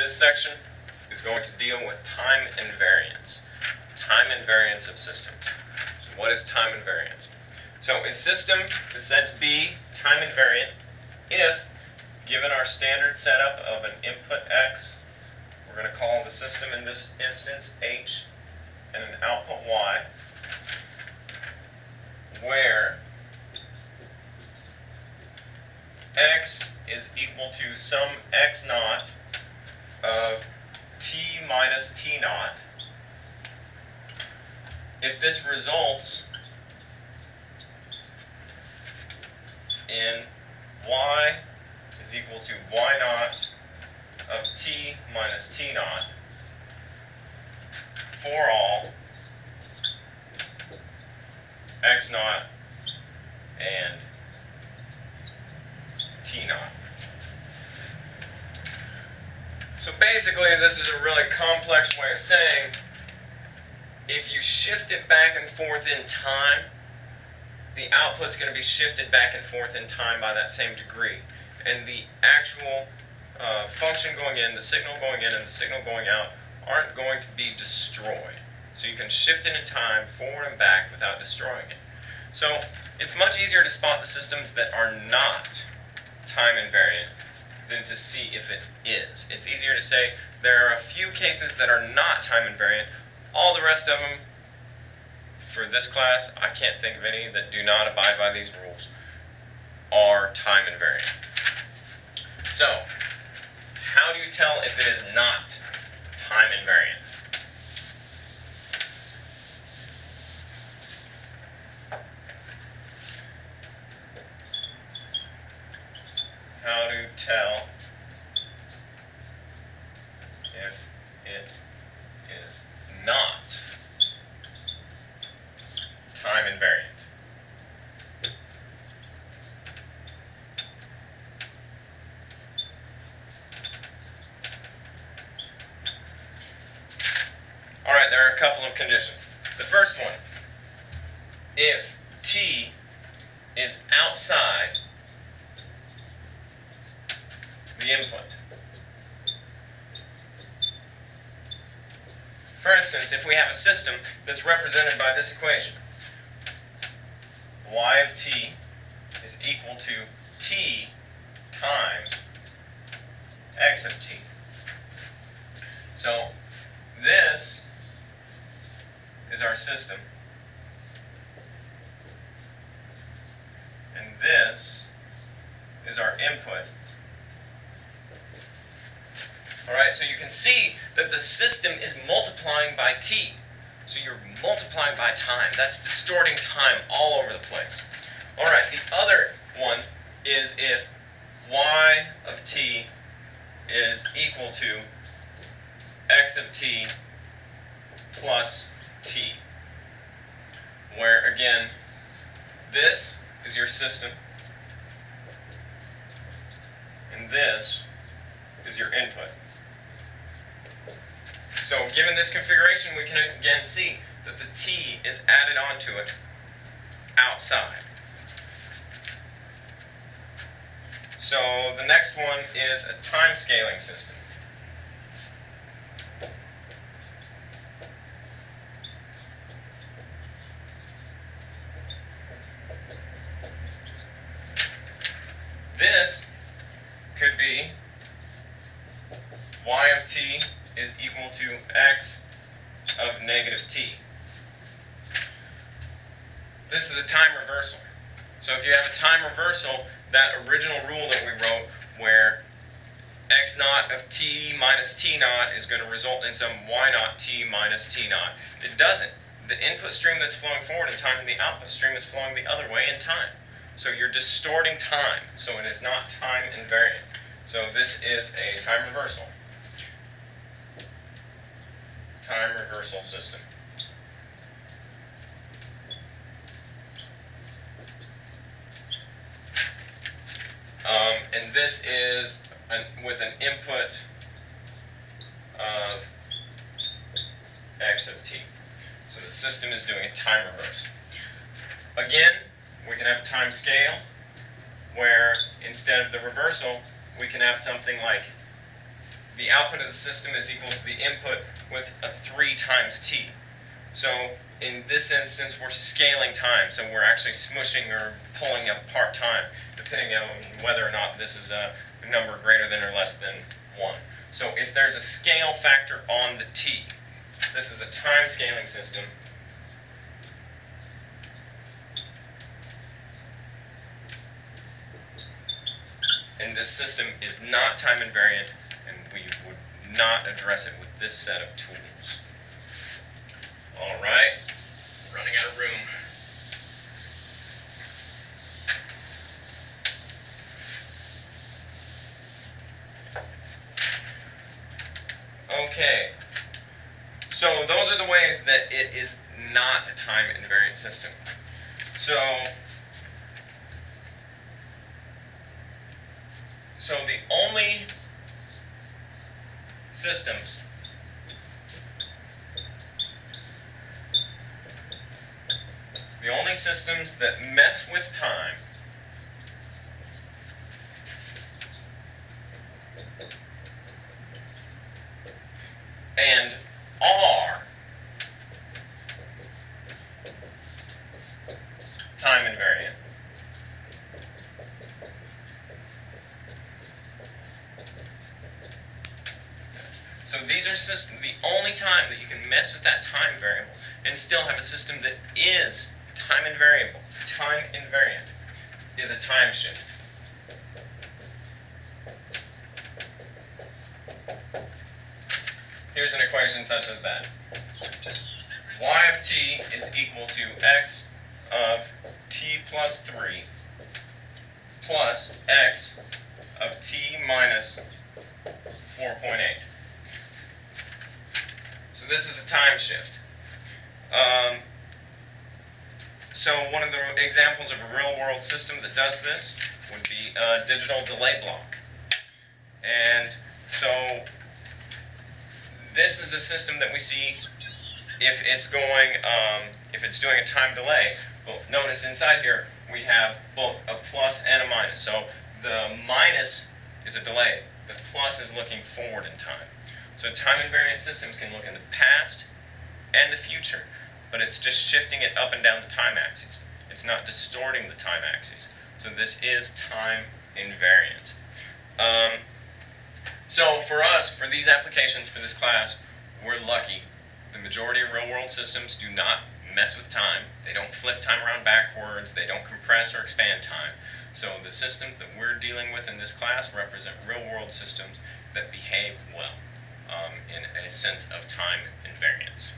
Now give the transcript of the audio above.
This section is going to deal with time invariance. Time invariance of systems. So what is time invariance? So a system is said to be time invariant if, given our standard setup of an input x, we're going to call the system in this instance h, and an output y, where x is equal to some x naught of t minus t naught. If this results in y is equal to y naught of t minus t naught for all x naught and t naught. So basically this is a really complex way of saying if you shift it back and forth in time, the output's going to be shifted back and forth in time by that same degree. And the actual function going in, the signal going in, and the signal going out aren't going to be destroyed. So you can shift it in time forward and back without destroying it. So it's much easier to spot the systems that are not time invariant than to see if it is. It's easier to say there are a few cases that are not time invariant. All the rest of them, for this class, I can't think of any that do not abide by these rules, are time invariant. So, how do you tell if it is not time invariant? How to tell if it is not time invariant? Alright, there are a couple of conditions. The first one, if t is outside the input. For instance, if we have a system that's represented by this equation, y of t is equal to t times x of t. So this is our system, and this is our input. Alright, so you can see that the system is multiplying by t. So you're multiplying by time. That's distorting time all over the place. Alright, the other one is if y of t is equal to x of t plus t. Where, again, this is your system, and this is your input. So given this configuration, we can again see that the t is added onto it outside. So the next one is a time scaling system. This could be y of t is equal to x of negative t. This is a time reversal. So if you have a time reversal, that original rule that we wrote where x naught of t minus t naught is going to result in some y naught t minus t naught. It doesn't. The input stream that's flowing forward in time and the output stream is flowing the other way in time. So you're distorting time, so it is not time invariant. So this is a time reversal. Time reversal system. And this is with an input of x of t. So the system is doing a time reverse. Again, we can have a time scale where instead of the reversal, we can have something like the output of the system is equal to the input with a 3 times t. So in this instance, we're scaling time, so we're actually smushing or pulling apart time, depending on whether or not this is a number greater than or less than 1. So if there's a scale factor on the t, this is a time scaling system, and this system is not time invariant, and we would not address it with this set of tools. All right, running out of room. Okay, so those are the ways that it is not a time invariant system. So the only systems that mess with time and are time invariant So these are the only time that you can mess with that time variable and still have a system that is time invariant is a time shift. Here's an equation such as that. Y of t is equal to x of t plus 3 plus x of t minus 4.8. So this is a time shift. So one of the examples of a real-world system that does this would be a digital delay block. And so this is a system that we see if it's doing a time delay. Well, notice inside here we have both a plus and a minus. So the minus is a delay. The plus is looking forward in time. So time invariant systems can look in the past and the future, but it's just shifting it up and down the time axes. It's not distorting the time axes. So this is time invariant. So for us, for these applications for this class, we're lucky. The majority of real-world systems do not mess with time. They don't flip time around backwards. They don't compress or expand time. So the systems that we're dealing with in this class represent real-world systems that behave well in a sense of time invariance.